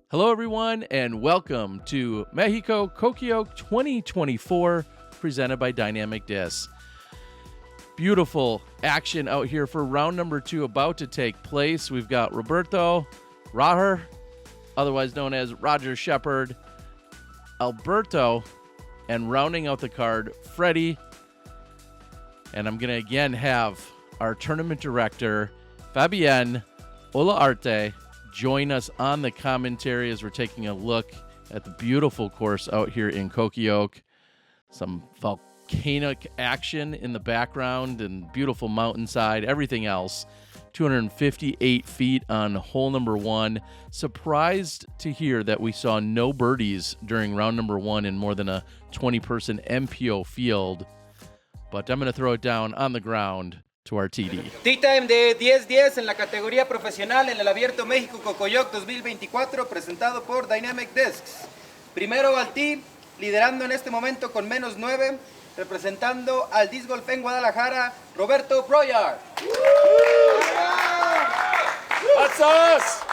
Hello, everyone, and welcome to Mexico Cocoyoc 2024, presented by Dynamic Disc. Beautiful action out here for round number 2 about to take place. We've got Roberto, Raher, otherwise known as Roger Shepard, Alberto, and rounding out the card, Fredy. And I'm going to again have our tournament director, Fabian, Olarte, join us on the commentary as we're taking a look at the beautiful course out here in Cocoyoc. Some volcanic action in the background and beautiful mountainside, everything else. 258 feet on hole number 1. Surprised to hear that we saw no birdies during round number 1 in more than a 20-person MPO field. But I'm going to throw it down on the ground to our TD. Tee time de 10-10 en la categoría profesional en el Abierto México Cocoyoc 2024, presentado por Dynamic Discs. Primero al tee, liderando en este momento con -9, representando al Disc Golf en Guadalajara, Roberto Broyard. That's us!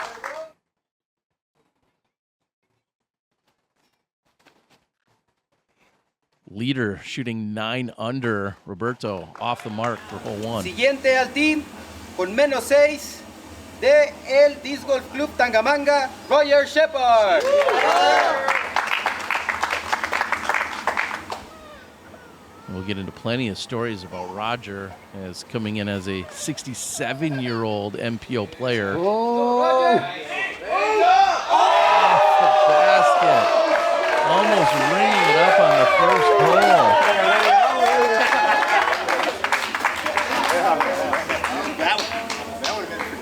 Leader shooting 9 under. Roberto off the mark for hole 1. Siguiente al tee, con -6, de el Disc Golf Club Tangamanga, Roger Shepard. We'll get into plenty of stories about Roger as coming in as a 67-year-old MPO player. Oh! Off the basket. Almost ringing it up on the first hole.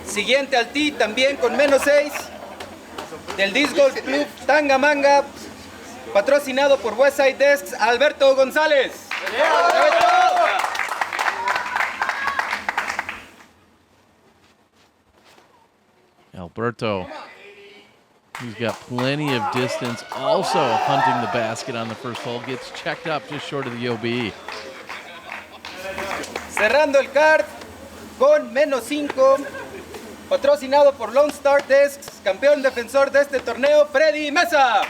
Siguiente al tee, también con -6, del Disc Golf Club Tangamanga, patrocinado por Westside Discs, Alberto González. Alberto, he's got plenty of distance. Also hunting the basket on the first hole. Gets checked up just short of the OB. Cerrando el card con -5, patrocinado por Lone Star Discs, campeón defensor de este torneo, Fredy Meza.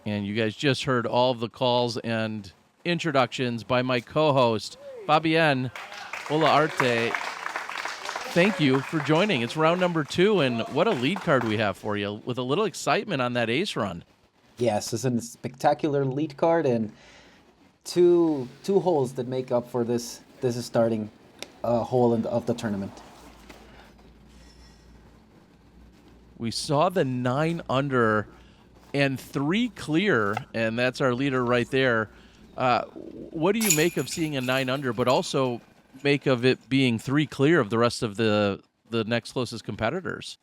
And you guys just heard all of the calls and introductions by my co-host, Fabian, Olarte. Thank you for joining. It's round number 2, and what a lead card we have for you with a little excitement on that ace run. Yes, it's a spectacular lead card and two holes that make up for this is starting hole of the tournament. We saw the 9 under and 3 clear, and that's our leader right there. What do you make of seeing a 9 under, but also make of it being 3 clear of the rest of the next closest competitors?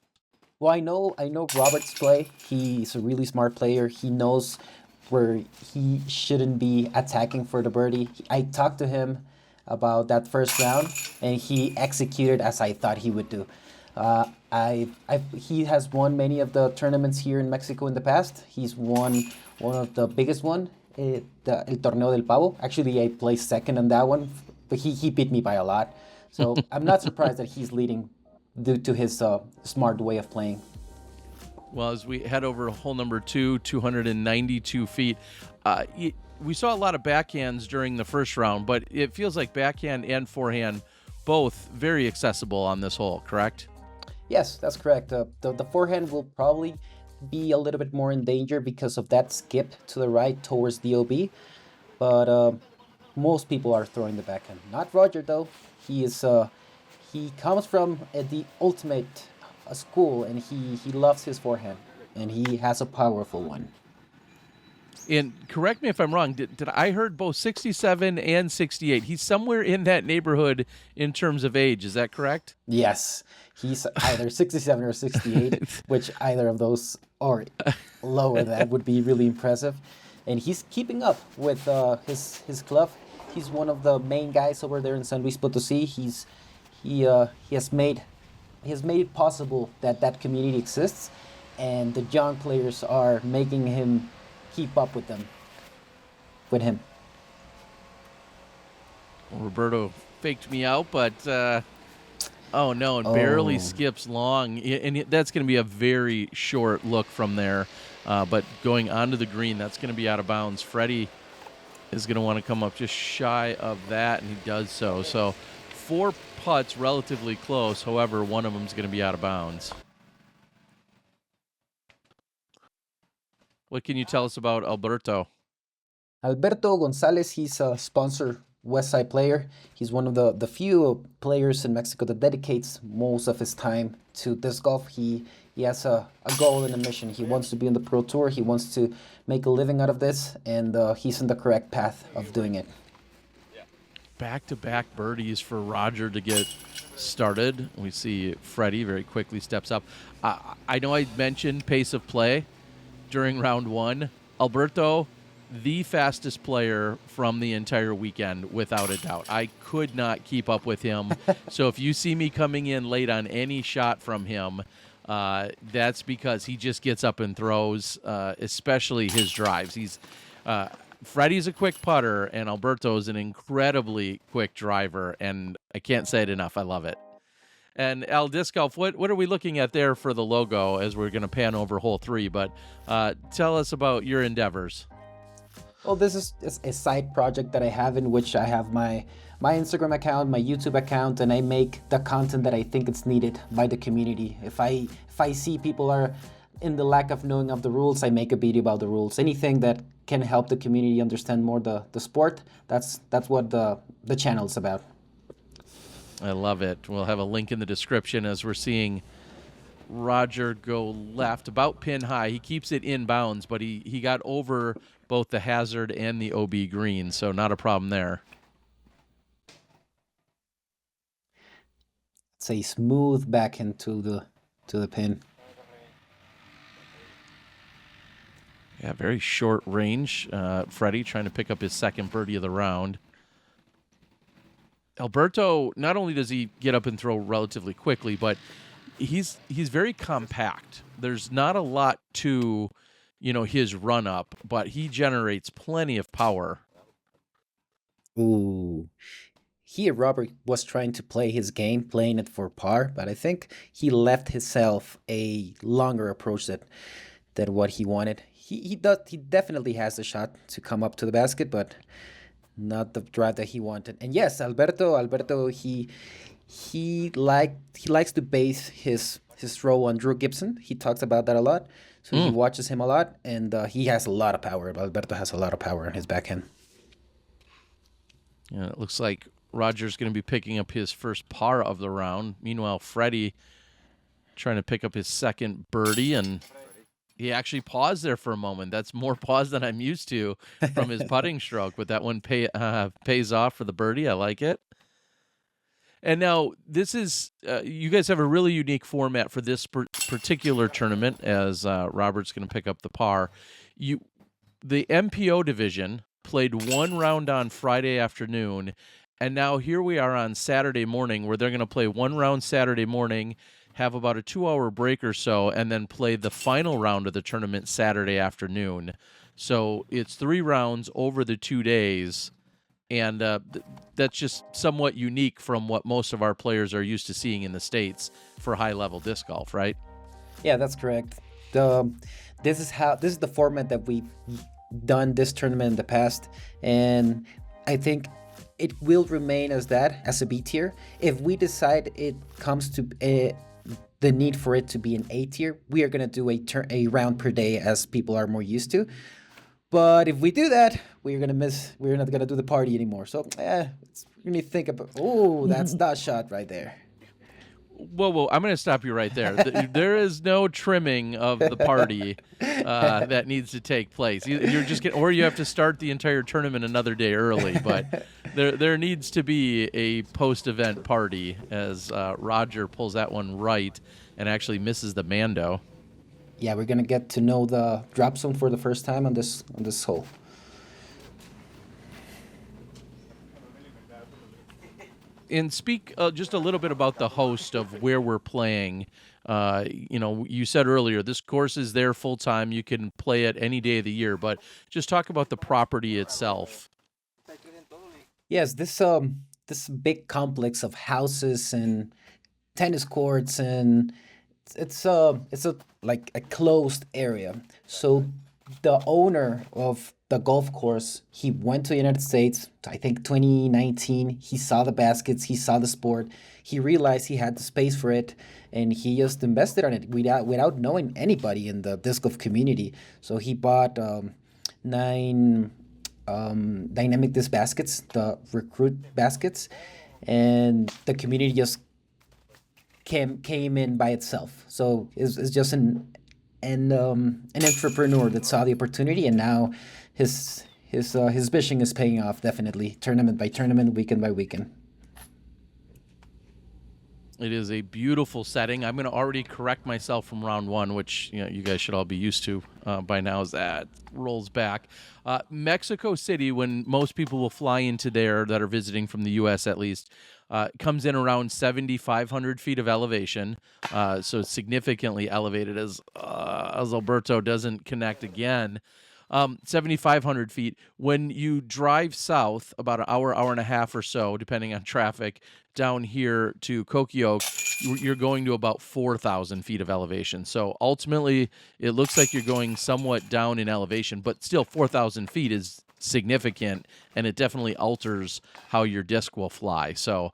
Well, I know Robert's play. He's a really smart player. He knows where he shouldn't be attacking for the birdie. I talked to him about that first round, and he executed as I thought he would do. He has won many of the tournaments here in Mexico in the past. He's won one of the biggest one, El Torneo del Pavo. Actually, I placed second on that one, but he beat me by a lot. So I'm not surprised that he's leading due to his smart way of playing. Well, as we head over hole number 2, 292 feet, we saw a lot of backhands during the first round, but it feels like backhand and forehand both very accessible on this hole, correct? Yes, that's correct. The forehand will probably be a little bit more in danger because of that skip to the right towards the OB, but most people are throwing the backhand. Not Roger, though. He comes from the ultimate school, and he loves his forehand, and he has a powerful one. And correct me if I'm wrong, did I heard both 67 and 68? He's somewhere in that neighborhood in terms of age, is that correct? Yes, he's either 67 or 68, which either of those or lower that would be really impressive. And he's keeping up with his club. He's one of the main guys over there in San Luis Potosí. He has made it possible that community exists, and the young players are making him keep up with him. Well, Roberto faked me out, but Oh, no, and barely Oh, skips long. And that's going to be a very short look from there. But going onto the green, that's going to be out of bounds. Fredy is going to want to come up just shy of that, and he does so. So 4 putts relatively close. However, one of them is going to be out of bounds. What can you tell us about Alberto? Alberto González, he's a sponsored Westside player. He's one of the few players in Mexico that dedicates most of his time to disc golf. He has a goal and a mission. He wants to be in the Pro Tour. He wants to make a living out of this, and he's in the correct path of doing it. Back-to-back birdies for Roger to get started. We see Fredy very quickly steps up. I know I mentioned pace of play during round 1. Alberto, the fastest player from the entire weekend, without a doubt. I could not keep up with him. So if you see me coming in late on any shot from him, that's because he just gets up and throws, especially his drives. Fredy's a quick putter, and Alberto's an incredibly quick driver, and I can't say it enough. I love it. And Al Disc Golf, what are we looking at there for the logo as we're going to pan over hole 3? But tell us about your endeavors. Well, this is a side project that I have in which I have my Instagram account, my YouTube account, and I make the content that I think it's needed by the community. If I see people are in the lack of knowing of the rules, I make a video about the rules. Anything that can help the community understand more the sport, that's what the channel's about. I love it. We'll have a link in the description as we're seeing Roger go left, about pin high. He keeps it in bounds, but he got over both the hazard and the OB green, so not a problem there. It's a smooth back into the pin. Yeah, very short range. Fredy trying to pick up his second birdie of the round. Alberto, not only does he get up and throw relatively quickly, but he's very compact. There's not a lot to, his run up, but he generates plenty of power. Ooh. Here, Robert was trying to play his game, playing it for par, but I think he left himself a longer approach than what he wanted. He definitely has the shot to come up to the basket, but not the drive that he wanted. And yes, Alberto, he likes to base his throw on Drew Gibson. He talks about that a lot, so he watches him a lot, and he has a lot of power. Alberto has a lot of power in his backhand. Yeah, it looks like Roger's going to be picking up his first par of the round. Meanwhile, Fredy trying to pick up his second birdie, and he actually paused there for a moment. That's more pause than I'm used to from his putting stroke, but that one pays off for the birdie. I like it. And now this is, you guys have a really unique format for this particular tournament, as Robert's going to pick up the par. The MPO division played one round on Friday afternoon, and now here we are on Saturday morning, where they're going to play one round Saturday morning, have about a 2-hour break or so, and then play the final round of the tournament Saturday afternoon. So it's 3 rounds over the 2 days, and that's just somewhat unique from what most of our players are used to seeing in the States for high-level disc golf, right? Yeah, that's correct. This is the format that we've done this tournament in the past, and I think it will remain as that, as a B tier. If we decide it comes to the need for it to be an A tier, we are going to do a round per day, as people are more used to. But if we do that, we're not going to do the party anymore. So we need to think about, that's that shot right there. Whoa, I'm going to stop you right there. There is no trimming of the party that needs to take place. You're just or you have to start the entire tournament another day early. But there needs to be a post-event party, as Roger pulls that one right and actually misses the Mando. Yeah, we're going to get to know the drop zone for the first time on this hole. And speak just a little bit about the host of where we're playing. You said earlier, this course is there full time. You can play it any day of the year, but just talk about the property itself. Yes, this big complex of houses and tennis courts, and it's a like a closed area. So the owner of the golf course, he went to the United States, I think 2019. He saw the baskets, he saw the sport, he realized he had the space for it, and he just invested on it without knowing anybody in the disc golf community. So he bought 9 dynamic disc baskets, the recruit baskets, and the community just came in by itself. So it's just an entrepreneur that saw the opportunity, and now his vision is paying off, definitely, tournament by tournament, weekend by weekend. It is a beautiful setting. I'm going to already correct myself from round 1, which you guys should all be used to by now as that rolls back. Mexico City, when most people will fly into there that are visiting from the U.S. at least, comes in around 7,500 feet of elevation, so significantly elevated as Alberto doesn't connect again. 7,500 feet. When you drive south about an hour and a half or so, depending on traffic, down here to Cocoyoc, you're going to about 4,000 feet of elevation. So ultimately, it looks like you're going somewhat down in elevation, but still 4,000 feet is significant, and it definitely alters how your disc will fly. So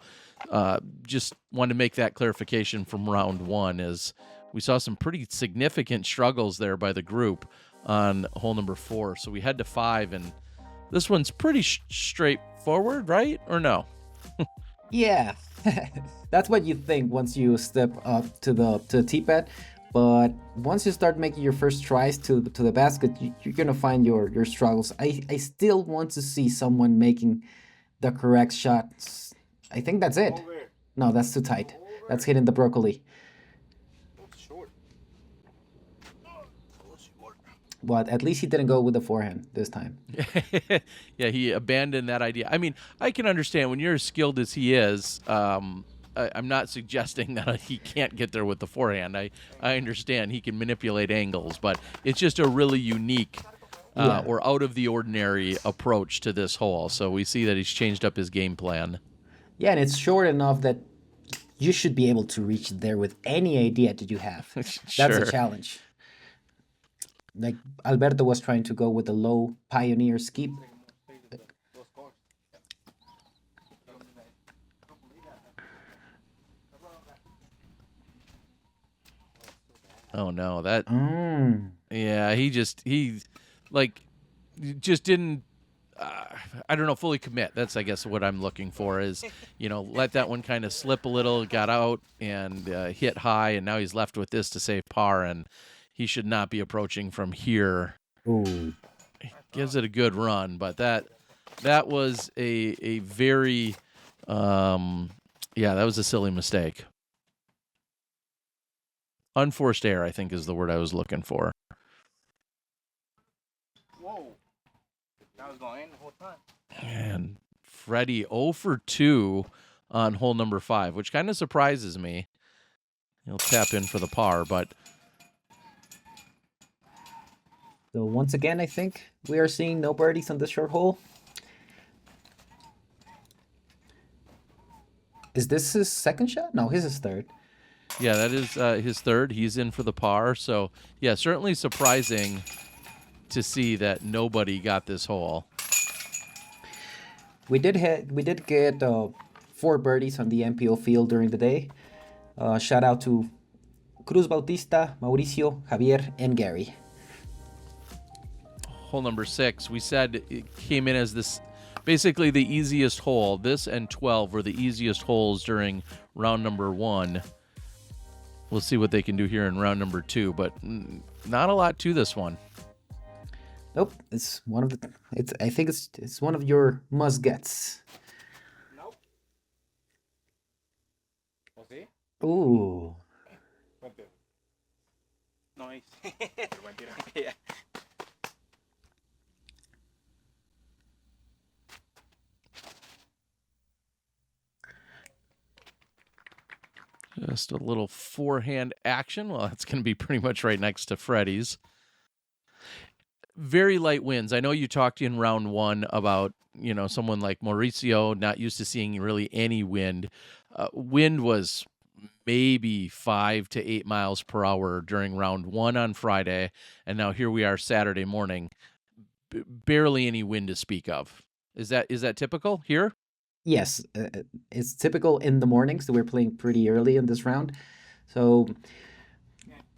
just wanted to make that clarification from round 1, as we saw some pretty significant struggles there by the group on hole number 4. So we head to 5, and this one's pretty straightforward, right? Or no? Yeah, that's what you think once you step up to the tee pad. But once you start making your first tries to the basket, you're gonna find your struggles. I still want to see someone making the correct shots. I think that's it. No, that's too tight. That's hitting the broccoli. But at least he didn't go with the forehand this time. Yeah, he abandoned that idea. I mean, I can understand when you're as skilled as he is. I'm not suggesting that he can't get there with the forehand. I understand he can manipulate angles, but it's just a really unique or out of the ordinary approach to this hole. So we see that he's changed up his game plan. Yeah, and it's short enough that you should be able to reach there with any idea that you have. Sure. That's a challenge. Like Alberto was trying to go with the low Pioneer skip. Oh no, that yeah, he just didn't I don't know, fully commit. That's I guess what I'm looking for is, let that one kind of slip a little, got out and hit high, and now he's left with this to save par, and he should not be approaching from here. Ooh. Gives it a good run, but that was a very that was a silly mistake. Unforced error, I think, is the word I was looking for. Whoa. That was going in the whole time. And Fredy 0 for 2 on hole number 5, which kind of surprises me. He'll tap in for the par, but So once again, I think we are seeing no birdies on this short hole. Is this his second shot? No, his is third. yeah, that is his third. He's in for the par. So, yeah, certainly surprising to see that nobody got this hole. We did get 4 birdies on the MPO field during the day. Shout out to Cruz Bautista, Mauricio, Javier, and Gary. Hole number 6, we said it came in as this basically the easiest hole. This and 12 were the easiest holes during round number 1. We'll see what they can do here in round number 2, but not a lot to this one. Nope, it's one of the. I think it's one of your must gets. Nope. ¿O sí? Ooh. Nice. Yeah. Just a little forehand action. Well, that's going to be pretty much right next to Fredy's. Very light winds. I know you talked in round 1 about, someone like Mauricio not used to seeing really any wind. Wind was maybe 5 to 8 miles per hour during round 1 on Friday, and now here we are Saturday morning. Barely any wind to speak of. Is that typical here? Yes, it's typical in the morning, so we're playing pretty early in this round. So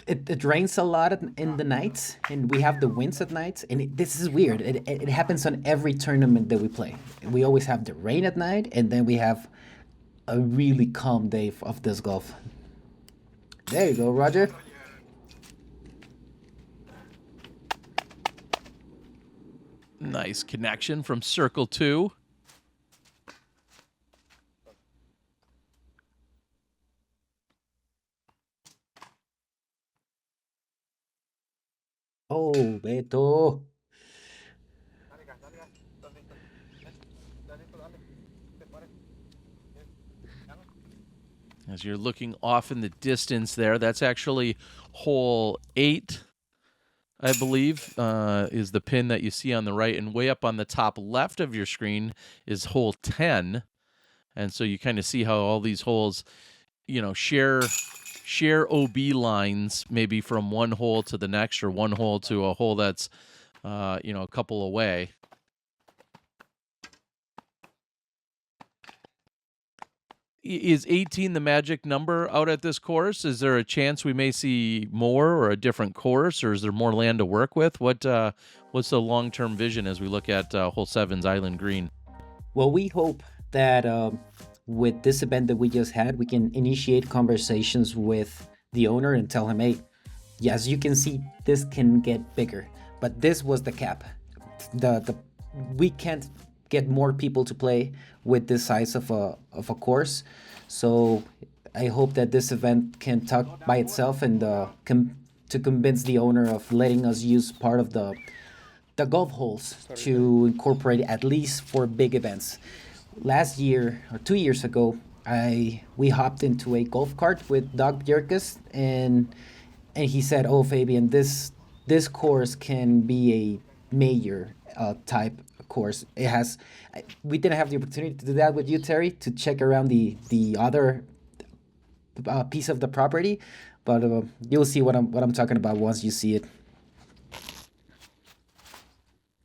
it rains a lot in the nights, and we have the winds at night. And this is weird. It happens on every tournament that we play. We always have the rain at night, and then we have a really calm day of disc golf. There you go, Roger. Nice connection from circle 2. Oh, Beto. As you're looking off in the distance there, that's actually hole 8, I believe, is the pin that you see on the right. And way up on the top left of your screen is hole 10. And so you kind of see how all these holes, share OB lines, maybe from one hole to the next, or one hole to a hole that's, a couple away. Is 18 the magic number out at this course? Is there a chance we may see more or a different course, or is there more land to work with? What's the long-term vision as we look at hole 7's Island Green? Well, we hope that with this event that we just had, we can initiate conversations with the owner and tell him, hey, yes, you can see this can get bigger, but this was the cap. We can't get more people to play with this size of a course. So I hope that this event can talk by itself and to convince the owner of letting us use part of the golf holes to incorporate at least for big events. Last year or 2 years ago, we hopped into a golf cart with Doug Bjerkes, and he said, "Oh, Fabian, this course can be a major type course." We didn't have the opportunity to do that with you, Terry, to check around the other piece of the property, but you'll see what I'm talking about once you see it.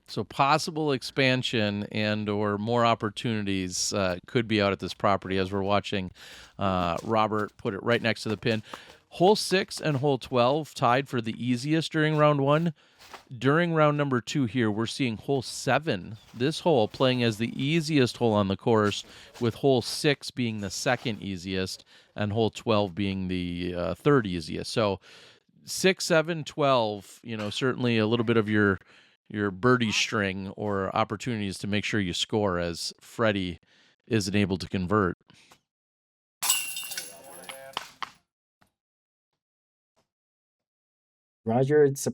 So possible expansion and or more opportunities could be out at this property, as we're watching Robert put it right next to the pin. Hole 6 and hole 12 tied for the easiest during round 1. During round number 2 here, we're seeing hole 7, this hole playing as the easiest hole on the course, with hole 6 being the second easiest and hole 12 being the third easiest. So 6, 7, 12, certainly a little bit of your birdie string or opportunities to make sure you score, as Fredy isn't able to convert. Roger, it's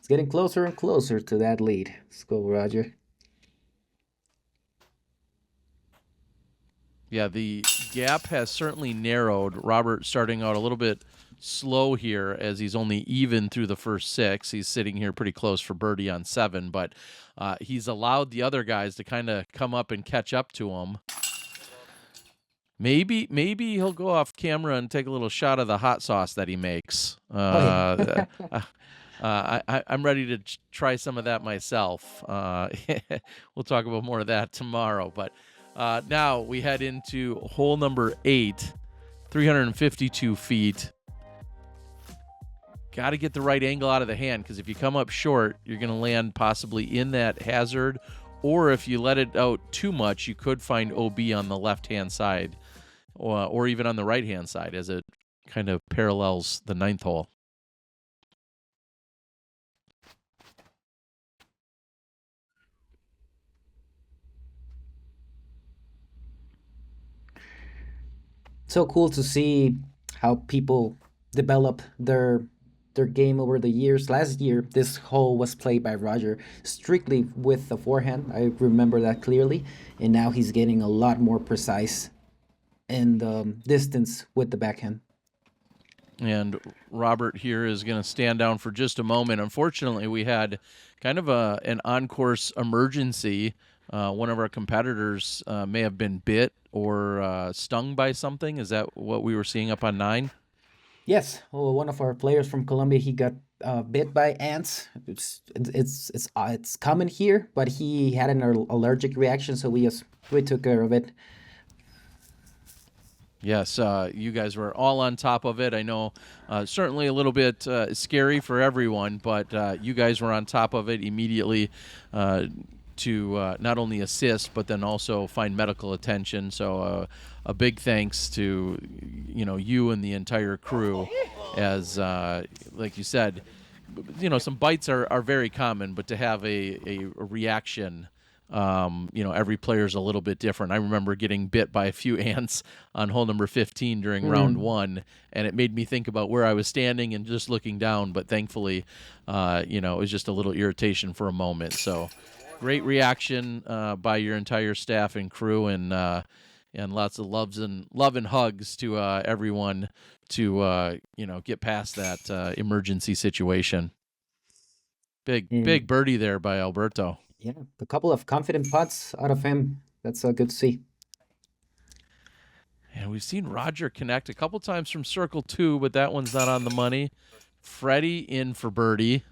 getting closer and closer to that lead. Let's go, Roger. Yeah, the gap has certainly narrowed. Robert starting out a little bit slow here, as he's only even through the first 6. He's sitting here pretty close for birdie on 7, but he's allowed the other guys to kind of come up and catch up to him. Maybe he'll go off camera and take a little shot of the hot sauce that he makes. I'm ready to try some of that myself. We'll talk about more of that tomorrow. But now we head into hole number 8, 352 feet. Got to get the right angle out of the hand, because if you come up short, you're going to land possibly in that hazard, or if you let it out too much, you could find OB on the left-hand side, or even on the right-hand side, as it kind of parallels the 9th hole. So cool to see how people develop their game over the years. Last year, this hole was played by Roger strictly with the forehand. I remember that clearly. And now he's getting a lot more precise in the distance with the backhand. And Robert here is going to stand down for just a moment. Unfortunately, we had kind of an on-course emergency one of our competitors may have been bit or stung by something. Is that what we were seeing up on 9? Yes, well, one of our players from Colombia, he got bit by ants. It's common here, but he had an allergic reaction, so we took care of it. Yes, you guys were all on top of it. I know certainly a little bit scary for everyone, but you guys were on top of it immediately to not only assist, but then also find medical attention. So a big thanks to you and the entire crew, as like you said, some bites are very common, but to have a reaction. Every player's a little bit different. I remember getting bit by a few ants on hole number 15 during round 1, and it made me think about where I was standing and just looking down. But thankfully, it was just a little irritation for a moment. So great reaction by your entire staff and crew, and lots of love and hugs to everyone to get past that emergency situation. Big birdie there by Alberto. Yeah, a couple of confident putts out of him. That's good to see. And we've seen Roger connect a couple times from circle 2, but that one's not on the money. Fredy in for birdie.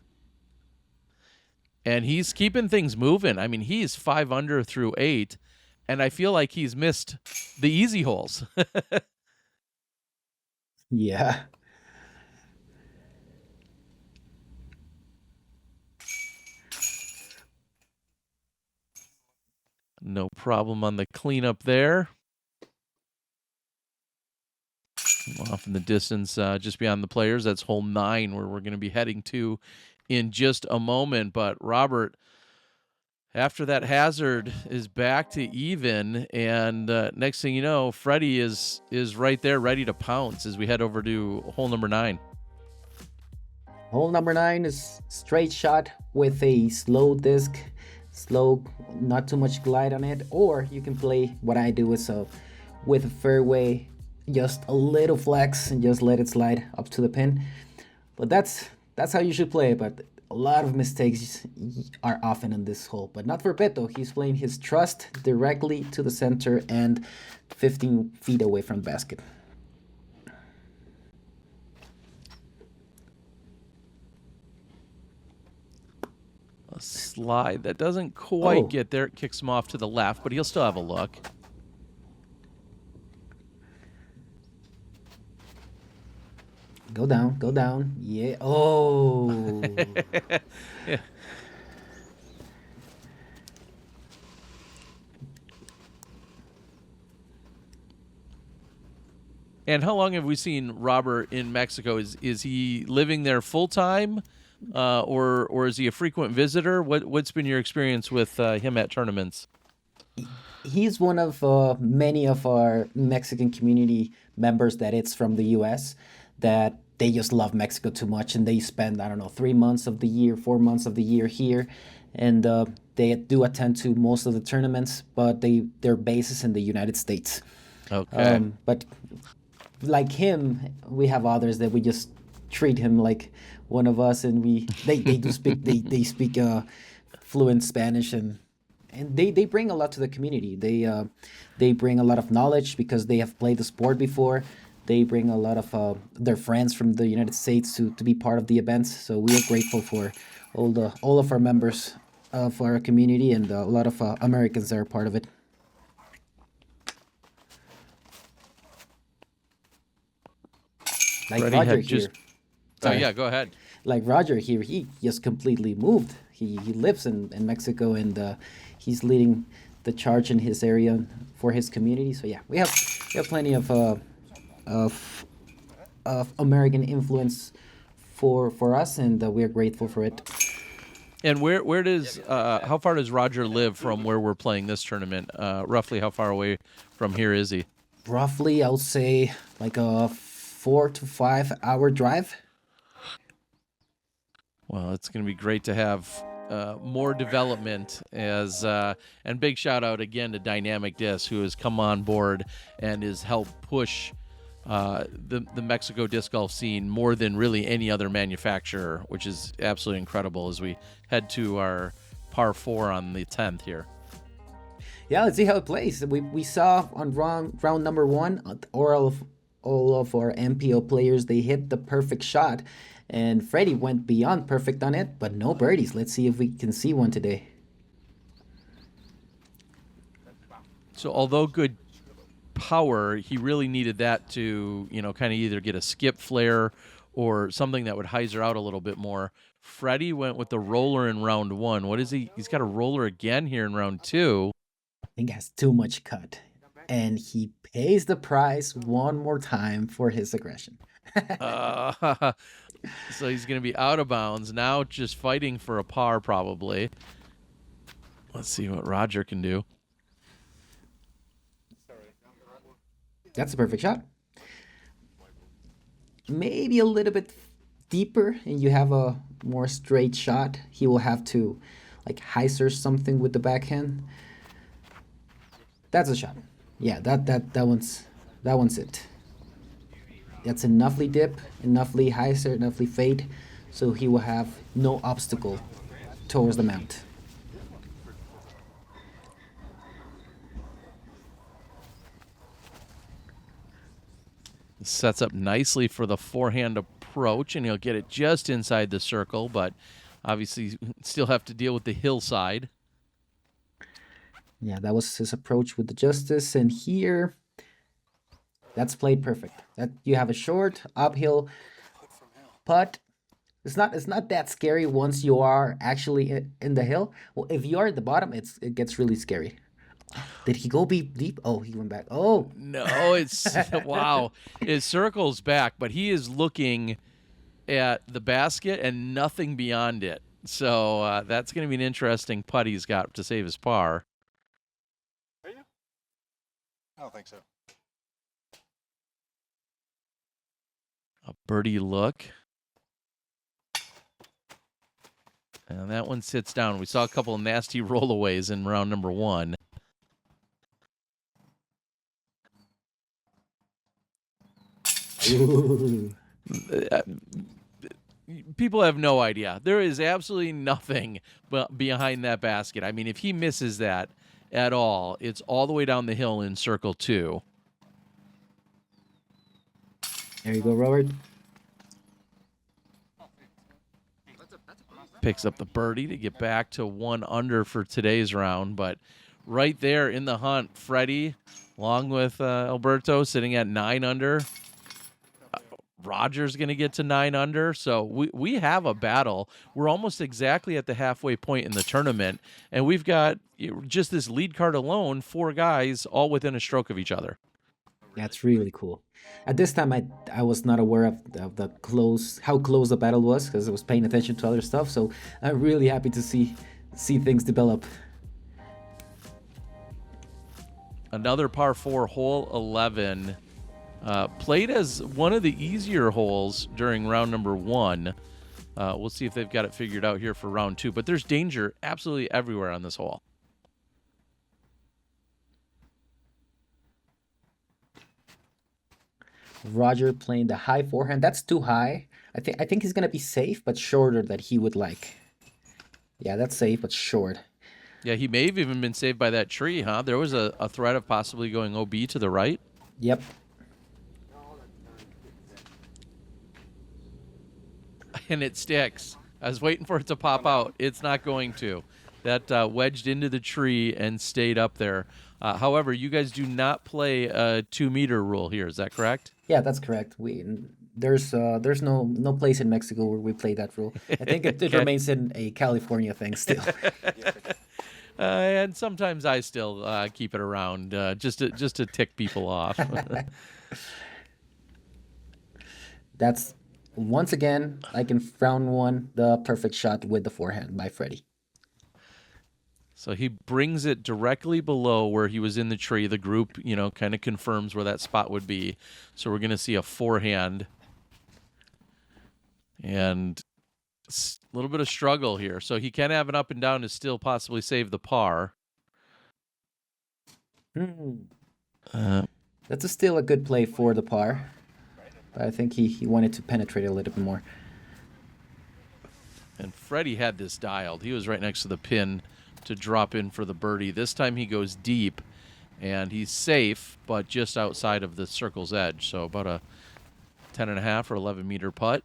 And he's keeping things moving. I mean, he's 5 under through 8, and I feel like he's missed the easy holes. Yeah. No problem on the cleanup there. Off in the distance, just beyond the players, that's hole 9, where we're going to be heading to in just a moment. But Robert, after that hazard, is back to even, and next thing you know, Fredy is right there, ready to pounce as we head over to hole number 9. Hole number 9 is straight shot with a slow disc. Slow, not too much glide on it, or you can play what I do is with a fairway, just a little flex and just let it slide up to the pin. But that's how you should play. But a lot of mistakes are often in this hole, but not for Beto. He's playing his trust directly to the center and 15 feet away from the basket. A slide that doesn't quite get there. It kicks him off to the left, but he'll still have a look. Go down. Yeah. Oh. Yeah. And how long have we seen Robert in Mexico? Is he living there full time? Or is he a frequent visitor? What's been your experience with him at tournaments? He's one of many of our Mexican community members that it's from the U.S. that they just love Mexico too much, and they spend 3 months of the year, 4 months of the year here, and they do attend to most of the tournaments, but their base is in the United States. Okay. But like him, we have others that we just treat him like one of us, and they speak fluent Spanish, and they bring a lot to the community. They bring a lot of knowledge because they have played the sport before. They bring a lot of their friends from the United States to be part of the events. So we are grateful for all of our members of our community, and a lot of Americans that are part of it. Like Fredy Roger had here. Oh, yeah, go ahead. Like Roger here, he just completely moved. He lives in Mexico, and he's leading the charge in his area for his community. So yeah, we have plenty of American influence for us, and we are grateful for it. And where does how far does Roger live from where we're playing this tournament? Roughly how far away from here is he? Roughly, I would say like a 4 to 5 hour drive. Well, it's going to be great to have more development and big shout out again to Dynamic Disc, who has come on board and has helped push the Mexico disc golf scene more than really any other manufacturer, which is absolutely incredible as we head to our par 4 on the 10th here. Yeah, let's see how it plays. We saw on round number one, all of our MPO players, they hit the perfect shot, and Fredy went beyond perfect on it, but no birdies. Let's see if we can see one today. So although good power, he really needed that to, kind of either get a skip flare or something that would hyzer out a little bit more. Fredy went with the roller in round one. What is he? He's got a roller again here in round two. I think has too much cut, and he pays the price one more time for his aggression. So he's going to be out of bounds now, just fighting for a par probably. Let's see what Roger can do. That's a perfect shot. Maybe a little bit deeper and you have a more straight shot. He will have to like hyzer something with the backhand. That's a shot. Yeah, that one's it. That's enoughly dip, enoughly hyzer, enoughly fade, so he will have no obstacle towards the mount. Sets up nicely for the forehand approach, and he'll get it just inside the circle, but obviously still have to deal with the hillside. Yeah, that was his approach with the justice, and here, that's played perfect. That you have a short uphill putt. It's not that scary once you are actually in the hill. Well, if you are at the bottom, it gets really scary. Did he go deep? Oh, he went back. Oh. No, it's wow. It circles back, but he is looking at the basket and nothing beyond it. So that's going to be an interesting putt he's got to save his par. Are you? I don't think so. A birdie look. And that one sits down. We saw a couple of nasty rollaways in round number one. People have no idea. There is absolutely nothing behind that basket. I mean, if he misses that at all, it's all the way down the hill in circle two. There you go, Robert. Picks up the birdie to get back to 1 under for today's round, but right there in the hunt, Fredy, along with Alberto, sitting at 9 under. Roger's going to get to 9 under, so we have a battle. We're almost exactly at the halfway point in the tournament, and we've got just this lead card alone, 4 guys all within a stroke of each other. That's really cool. At this time, I was not aware of how close the battle was because I was paying attention to other stuff. So I'm really happy to see things develop. Another par 4, hole 11. Played as one of the easier holes during round number 1. We'll see if they've got it figured out here for round 2. But there's danger absolutely everywhere on this hole. Roger playing the high forehand. That's too high. I think he's gonna be safe, but shorter than he would like. Yeah, that's safe, but short. Yeah, he may have even been saved by that tree, huh? There was a threat of possibly going OB to the right. Yep. And it sticks. I was waiting for it to pop out. It's not going to. That wedged into the tree and stayed up there. However, you guys do not play a 2-meter rule here. Is that correct? Yeah, that's correct. There's no place in Mexico where we play that rule. I think it remains in a California thing still. And sometimes I still keep it around just to tick people off. That's once again, like in round 1, the perfect shot with the forehand by Fredy. So he brings it directly below where he was in the tree. The group, kind of confirms where that spot would be. So we're going to see a forehand. And a little bit of struggle here. So he can have an up and down to still possibly save the par. That's still a good play for the par. But I think he wanted to penetrate a little bit more. And Fredy had this dialed. He was right next to the pin to drop in for the birdie. This time he goes deep, and he's safe, but just outside of the circle's edge. So about a 10.5 or 11 meter putt.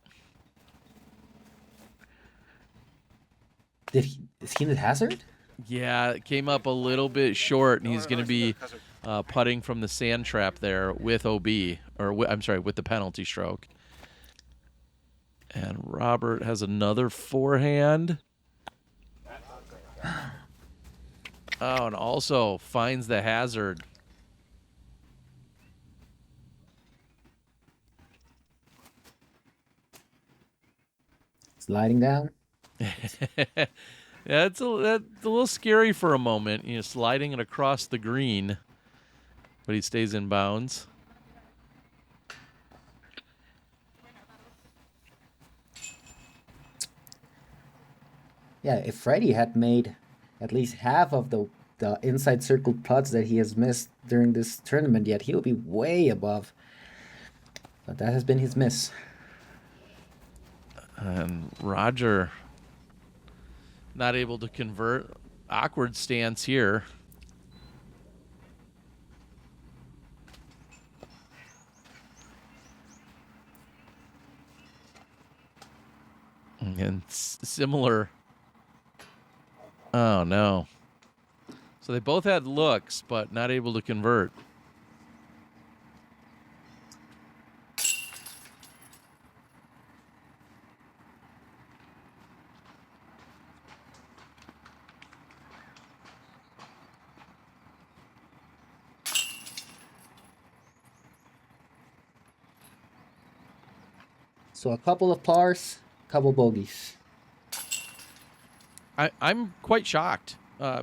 Is he in the hazard? Yeah, it came up a little bit short, and he's going to be putting from the sand trap there with OB, or I'm sorry, with the penalty stroke. And Robert has another forehand. Oh, and also finds the hazard. Sliding down. Yeah, that's a little scary for a moment, sliding it across the green, but he stays in bounds. Yeah, if Fredy had made at least half of the inside circle putts that he has missed during this tournament yet, he'll be way above. But that has been his miss. And Roger not able to convert. Awkward stance here. And similar. Oh, no. So they both had looks, but not able to convert. So a couple of pars, couple bogeys. I'm quite shocked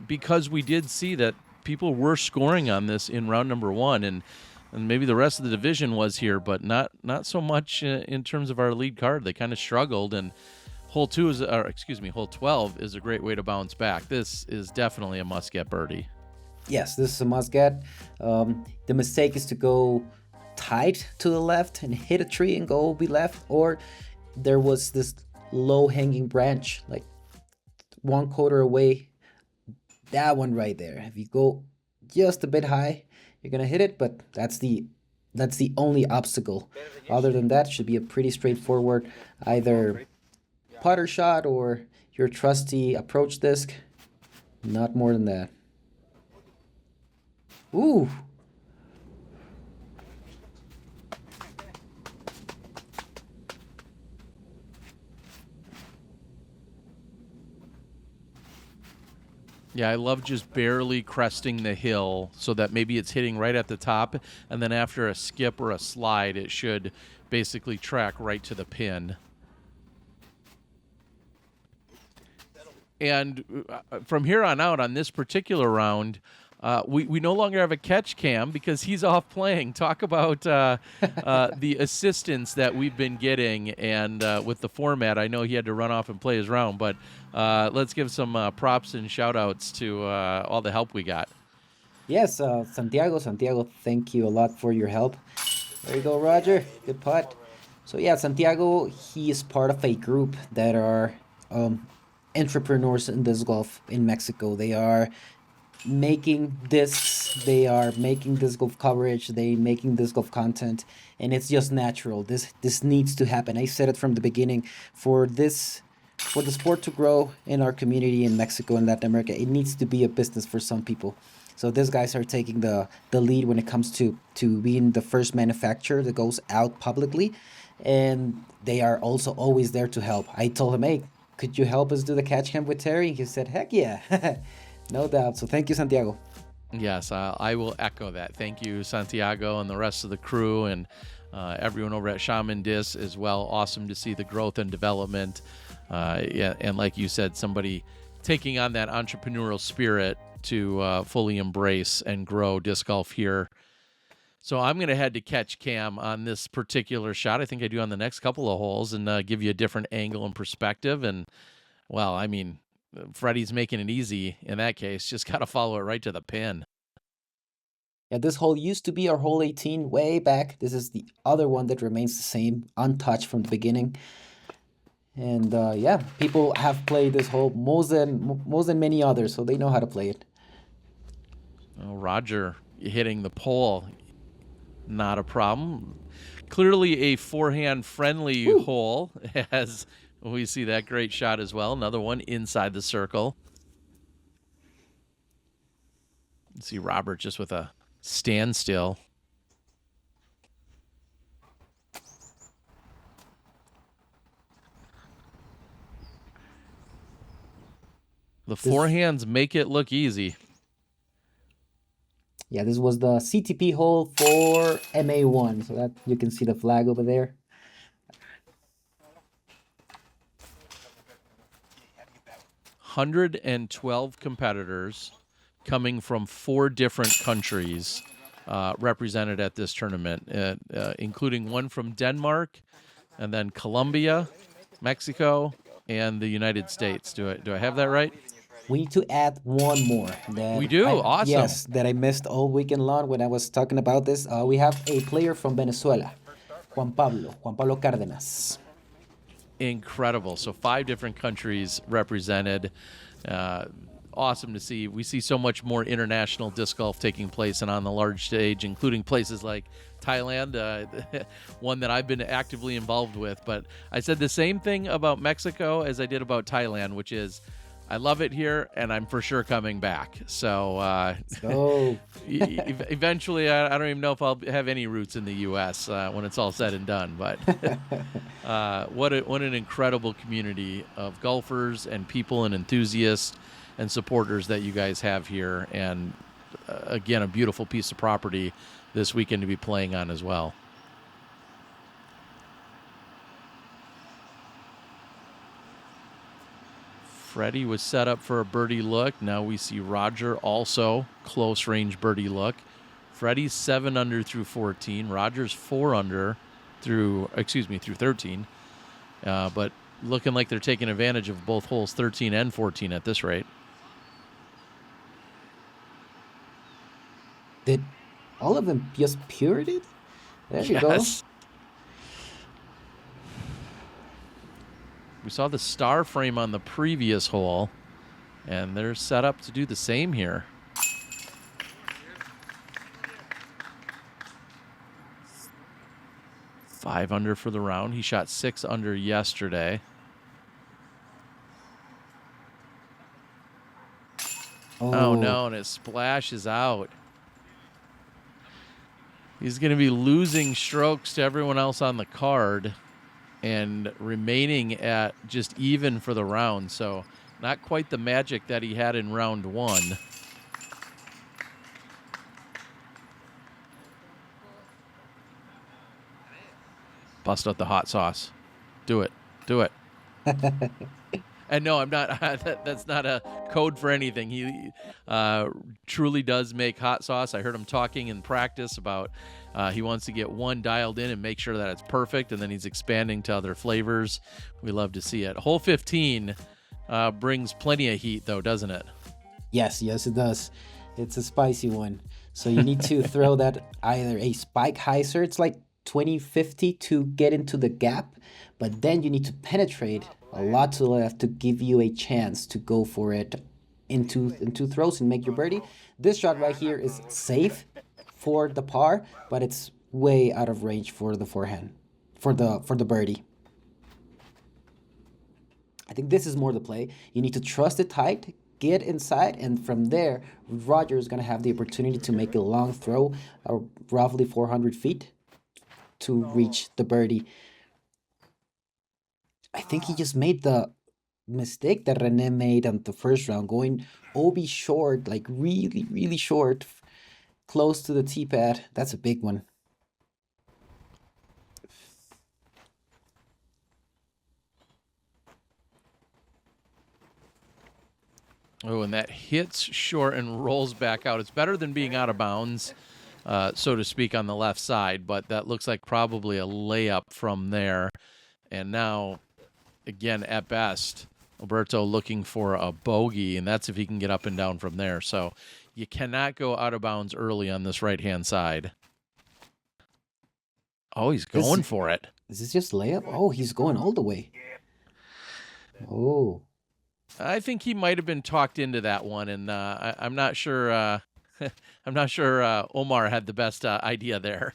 because we did see that people were scoring on this in round number 1, and maybe the rest of the division was here, but not so much in terms of our lead card. They kind of struggled, and hole 12 is a great way to bounce back. This is definitely a must-get birdie. Yes, this is a must-get. The mistake is to go tight to the left and hit a tree and go be left, or there was this low-hanging branch, like 1/4 away. That one right there. If you go just a bit high, you're gonna hit it, but that's the only obstacle. Other than that, it should be a pretty straightforward either putter shot or your trusty approach disc. Not more than that. Ooh. Yeah, I love just barely cresting the hill so that maybe it's hitting right at the top, and then after a skip or a slide, it should basically track right to the pin. And from here on out, on this particular round, we no longer have a catch cam because he's off playing. Talk about the assistance that we've been getting, and with the format, I know he had to run off and play his round, but let's give some props and shout-outs to all the help we got. Yes, Santiago, thank you a lot for your help. There you go, Roger. Good putt. So yeah, Santiago, he is part of a group that are entrepreneurs in disc golf in Mexico. They are making discs, they are making disc golf coverage, they making disc golf content, and it's just natural. This needs to happen. I said it from the beginning. For the sport to grow in our community in Mexico and Latin America, it needs to be a business for some people. So these guys are taking the lead when it comes to being the first manufacturer that goes out publicly, and they are also always there to help. I told him, hey, could you help us do the catch cam with Terry? He said, heck yeah. No doubt. So thank you, Santiago. Yes, I will echo that. Thank you, Santiago, and the rest of the crew, and everyone over at Shaman Disc as well. Awesome to see the growth and development. Yeah, and like you said, somebody taking on that entrepreneurial spirit to fully embrace and grow disc golf here. So I'm going to head to catch cam on this particular shot. I think I do on the next couple of holes, and give you a different angle and perspective. And, well, I mean, Fredy's making it easy in that case. Just got to follow it right to the pin. Yeah, this hole used to be our hole 18 way back. This is the other one that remains the same, untouched from the beginning. And yeah, people have played this hole more than many others, so they know how to play it. Oh, Roger hitting the pole, not a problem. Clearly a forehand friendly hole, as we see that great shot as well. Another one inside the circle. See Robert just with a standstill. The forehands make it look easy. Yeah, this was the CTP hole for MA1, so that you can see the flag over there. $112 competitors coming from 4 different countries represented at this tournament, including one from Denmark, and then Colombia, Mexico, and the United States. Do I have that right? We need to add one more. We do? Awesome. Yes, that I missed all weekend long when I was talking about this. We have a player from Venezuela, Juan Pablo Cárdenas. Incredible. So 5 different countries represented. Awesome to see. We see so much more international disc golf taking place and on the large stage, including places like Thailand, one that I've been actively involved with. But I said the same thing about Mexico as I did about Thailand, which is I love it here, and I'm for sure coming back. So eventually, I don't even know if I'll have any roots in the U.S. When it's all said and done. But what an incredible community of golfers and people and enthusiasts and supporters that you guys have here. And again, a beautiful piece of property this weekend to be playing on as well. Fredy was set up for a birdie look. Now we see Roger also close range birdie look. Fredy's 7 under through 14. Roger's 4 under through 13. But looking like they're taking advantage of both holes 13 and 14 at this rate. Did all of them just pured it? There you go. We saw the star frame on the previous hole, and they're set up to do the same here. Five under for the round. He shot 6 under yesterday. Oh no, and it splashes out. He's going to be losing strokes to everyone else on the card and remaining at just even for the round. So not quite the magic that he had in round 1. Bust out the hot sauce. Do it. Do it. And no, I'm not. That's not a code for anything. He truly does make hot sauce. I heard him talking in practice about he wants to get one dialed in and make sure that it's perfect, and then he's expanding to other flavors. We love to see it. Hole 15 brings plenty of heat, though, doesn't it? Yes, it does. It's a spicy one. So you need to throw that either a spike hyzer. It's like 20-50 to get into the gap, but then you need to penetrate a lot to the left to give you a chance to go for it into throws and make your birdie. This shot right here is safe for the par, but it's way out of range for the forehand, for the birdie. I think this is more the play. You need to trust it tight, get inside, and from there, Roger is going to have the opportunity to make a long throw, roughly 400 feet, to reach the birdie. I think he just made the mistake that René made on the first round, going OB short, like really, really short, close to the tee pad. That's a big one. Oh, and that hits short and rolls back out. It's better than being out of bounds, so to speak, on the left side, but that looks like probably a layup from there. And now, again, at best, Alberto looking for a bogey, and that's if he can get up and down from there. So you cannot go out of bounds early on this right-hand side. Oh, he's going for it. Is this just layup? Oh, he's going all the way. Oh. I think he might have been talked into that one, and I'm not sure. I'm not sure Omar had the best idea there.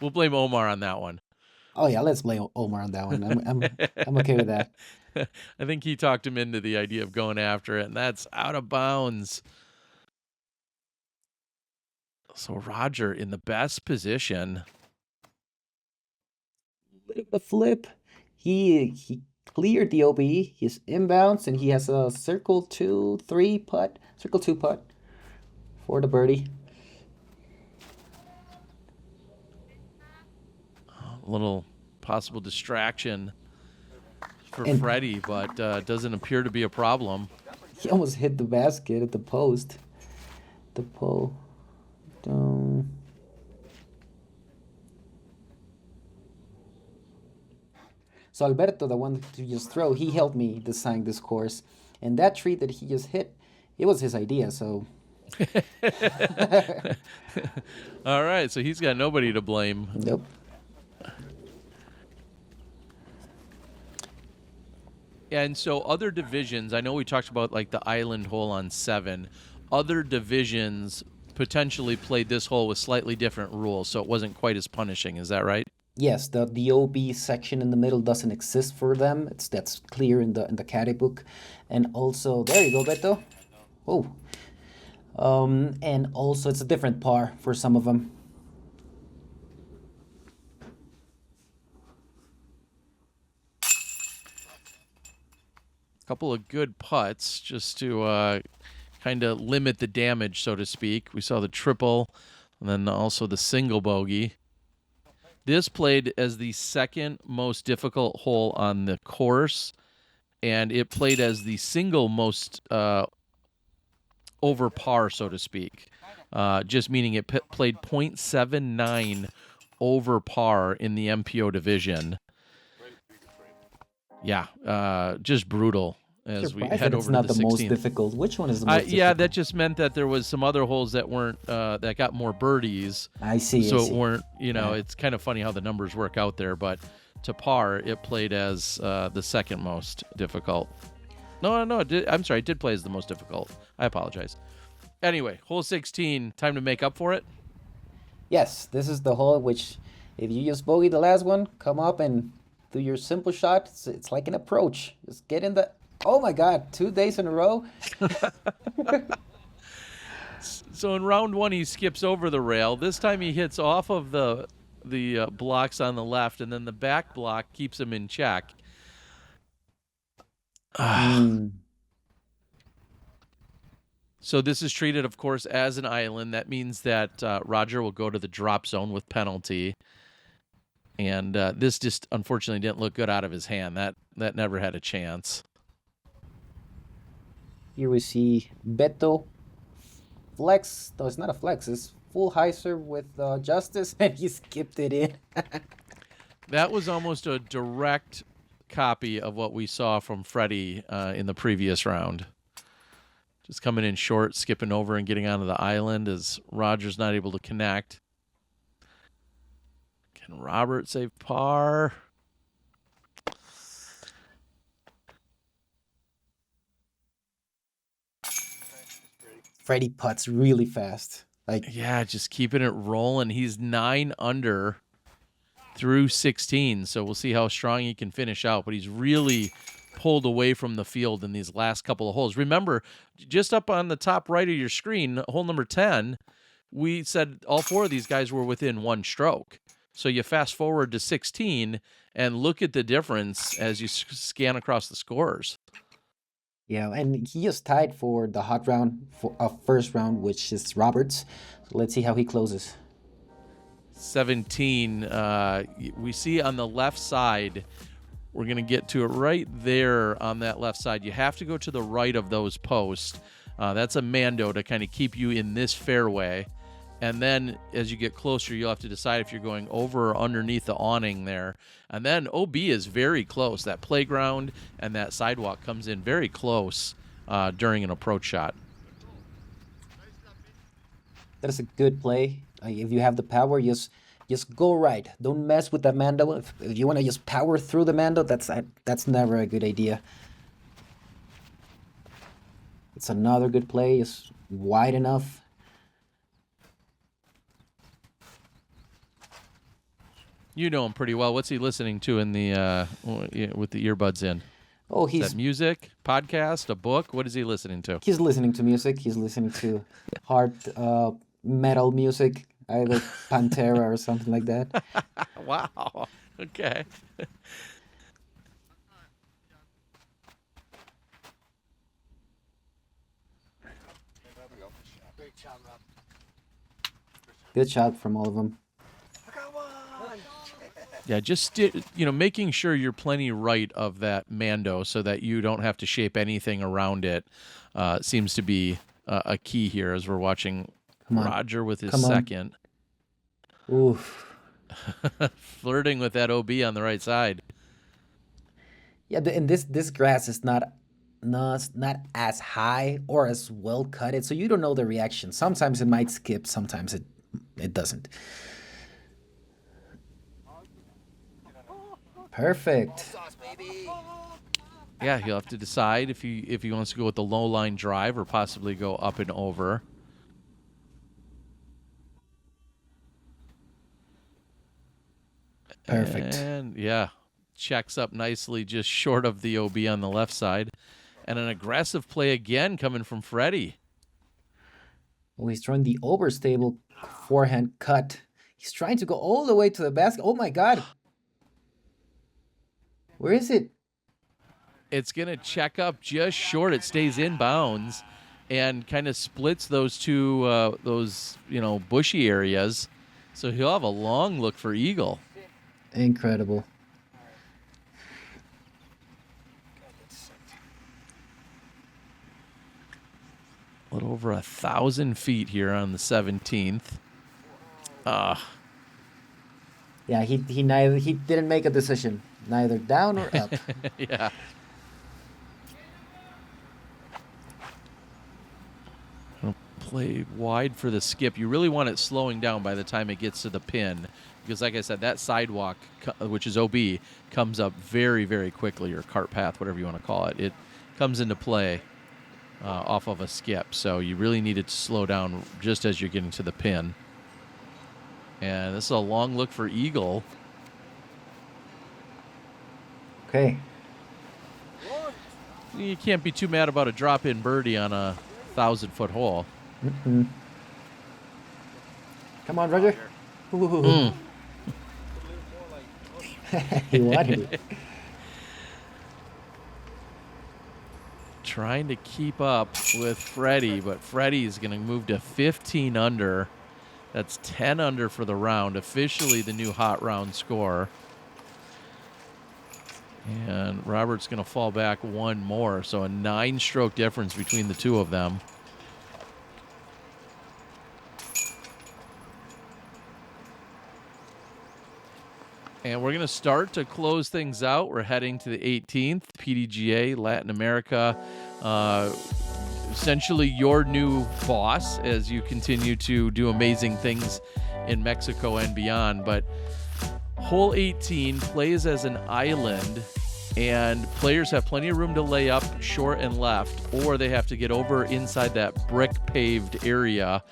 We'll blame Omar on that one. Oh yeah, let's blame Omar on that one. I'm okay with that. I think he talked him into the idea of going after it, and that's out of bounds. So Roger in the best position. Bit of a flip. He cleared the OB. He's inbounds, and he has a circle 2-3 putt. Circle 2 putt for the birdie. A little possible distraction for And- Fredy, but doesn't appear to be a problem. He almost hit the basket at the post. The pole. Down. So Alberto, the one to just throw, he helped me design this course. And that tree that he just hit, it was his idea, so... All right, so he's got nobody to blame. Nope. And so other divisions, I know we talked about like the island hole on 7. Other divisions potentially played this hole with slightly different rules, so it wasn't quite as punishing. Is that right? Yes, the OB section in the middle doesn't exist for them. That's clear in the caddy book. And also, there you go, Beto. Oh. And also it's a different par for some of them. A couple of good putts just to kind of limit the damage, so to speak. We saw the triple and then also the single bogey. This played as the second most difficult hole on the course, and it played as the single most over par, so to speak. Just meaning it played .79 over par in the MPO division. Yeah, just brutal as we Surprised head that it's over not to the the most 16th. difficult. Which one is the most difficult? Yeah, that just meant that there was some other holes that weren't that got more birdies. I see. So I it see. weren't, it's kind of funny how the numbers work out there, but to par, it played as the second most difficult. No, I'm sorry, it did play as the most difficult. I apologize. Anyway, hole 16, time to make up for it? Yes, this is the hole which, if you just bogey the last one, come up and do your simple shot. It's like an approach. Just get in the... Oh my God, 2 days in a row. So in round 1, he skips over the rail. This time he hits off of the blocks on the left, and then the back block keeps him in check. So this is treated, of course, as an island. That means that Roger will go to the drop zone with penalty. And this just unfortunately didn't look good out of his hand. That never had a chance. Here we see Beto flex. No, it's not a flex. It's full hyzer with Justice, and he skipped it in. That was almost a direct copy of what we saw from Fredy in the previous round. Just coming in short, skipping over and getting onto the island as Roger's not able to connect. Can Robert save par? Fredy putts really fast. Yeah, just keeping it rolling. He's 9 under through 16, so we'll see how strong he can finish out. But he's really pulled away from the field in these last couple of holes. Remember, just up on the top right of your screen, hole number 10, we said all 4 of these guys were within 1 stroke. So you fast forward to 16 and look at the difference as you scan across the scores. Yeah, and he is tied for the hot round, for a first round, which is Roberts. So let's see how he closes. 17, we see on the left side, we're going to get to it right there on that left side. You have to go to the right of those posts. That's a mando to kind of keep you in this fairway. And then as you get closer, you'll have to decide if you're going over or underneath the awning there. And then OB is very close. That playground and that sidewalk comes in very close during an approach shot. That is a good play. If you have the power, just Just go right. Don't mess with that Mando. If you want to just power through the Mando, that's never a good idea. It's another good play. It's wide enough. You know him pretty well. What's he listening to in the with the earbuds in? Oh, Is that music, podcast, a book? What is he listening to? He's listening to music. He's listening to hard metal music, either Pantera or something like that. Wow. Okay. Good shot from all of them. Yeah, just making sure you're plenty right of that Mando so that you don't have to shape anything around it seems to be a key here as we're watching Roger with his second. Oof. Flirting with that OB on the right side. Yeah, and this grass is not as high or as well cutted, so you don't know the reaction. Sometimes it might skip, sometimes it doesn't. Perfect. Yeah, he'll have to decide if he wants to go with the low line drive or possibly go up and over. Perfect. And yeah, checks up nicely just short of the OB on the left side. And an aggressive play again coming from Fredy. Oh, he's throwing the overstable forehand cut. He's trying to go all the way to the basket. Oh my God. Where is it? It's going to check up just short. It stays in bounds and kind of splits those two, bushy areas. So he'll have a long look for eagle. Incredible. A little over 1,000 feet here on the 17th. Yeah, he didn't make a decision, neither down or up. Yeah. Play wide for the skip. You really want it slowing down by the time it gets to the pin, because like I said, that sidewalk, which is OB, comes up very, very quickly, or cart path, whatever you want to call it. It comes into play off of a skip, so you really need it to slow down just as you're getting to the pin. And this is a long look for eagle. Okay. You can't be too mad about a drop-in birdie on a 1,000-foot hole. Mm-mm. Come on, Roger. He wanted it. Trying to keep up with Fredy, but Fredy's going to move to 15 under. That's 10 under for the round, officially the new hot round score. And Robert's going to fall back one more, so a 9-stroke difference between the two of them. And we're going to start to close things out. We're heading to the 18th, PDGA, Latin America. Essentially your new boss as you continue to do amazing things in Mexico and beyond. But hole 18 plays as an island, and players have plenty of room to lay up short and left, or they have to get over inside that brick paved area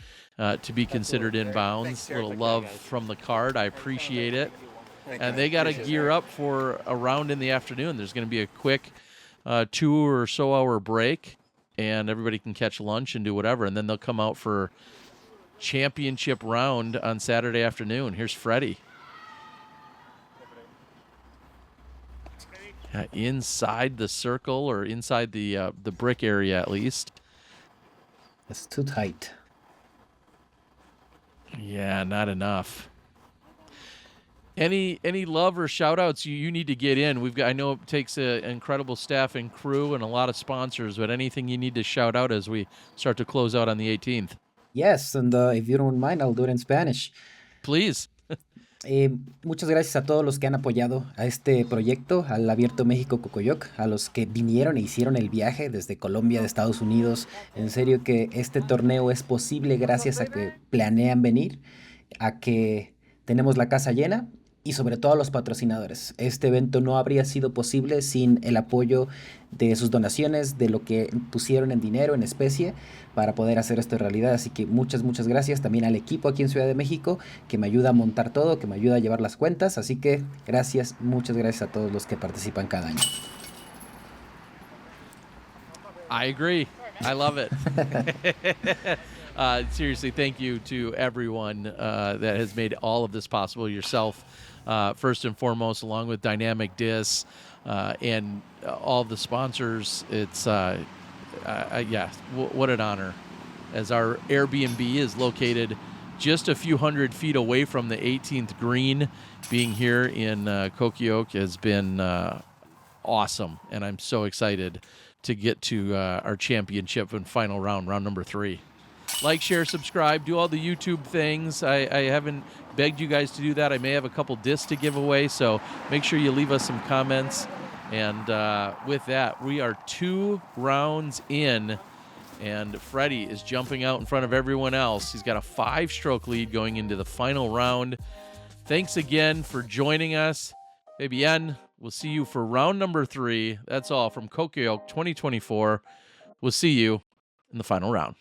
to be considered in bounds. A little love from the card. I appreciate it. And they got to gear up for a round in the afternoon. There's going to be a quick 2 or so hour break, and everybody can catch lunch and do whatever. And then they'll come out for championship round on Saturday afternoon. Here's Fredy. Inside the circle, or inside the brick area at least. It's too tight. Yeah, not enough. Any love or shout outs you need to get in? I know it takes an incredible staff and crew and a lot of sponsors, but anything you need to shout out as we start to close out on the 18th? Yes, and if you don't mind, I'll do it in Spanish. Please. Muchas gracias a todos los que han apoyado a este proyecto, al Abierto México Cocoyoc, a los que vinieron e hicieron el viaje desde Colombia, de Estados Unidos. En serio que este torneo es posible gracias a que planean venir, a que tenemos la casa llena y sobre todo a los patrocinadores. Este evento no habría sido posible sin el apoyo de sus donaciones, de lo que pusieron en dinero, en especie, para poder hacer esto realidad. Así que muchas gracias también al equipo aquí en Ciudad de México, que me ayuda a montar todo, que me ayuda a llevar las cuentas. Así que gracias, muchas gracias a todos los que participan cada año. I agree. I love it. Seriously, thank you to everyone that has made all of this possible. Yourself, first and foremost, along with Dynamic Dis and all of the sponsors. It's, what an honor. As our Airbnb is located just a few hundred feet away from the 18th green, being here in Cocoyoc has been awesome. And I'm so excited to get to our championship and final round number 3. Like, share, subscribe, do all the YouTube things. I haven't begged you guys to do that. I may have a couple discs to give away, so make sure you leave us some comments. And with that, we are 2 rounds in, and Fredy is jumping out in front of everyone else. He's got a 5-stroke lead going into the final round. Thanks again for joining us. Fabian, we'll see you for round number 3. That's all from Cocoyoc 2024. We'll see you in the final round.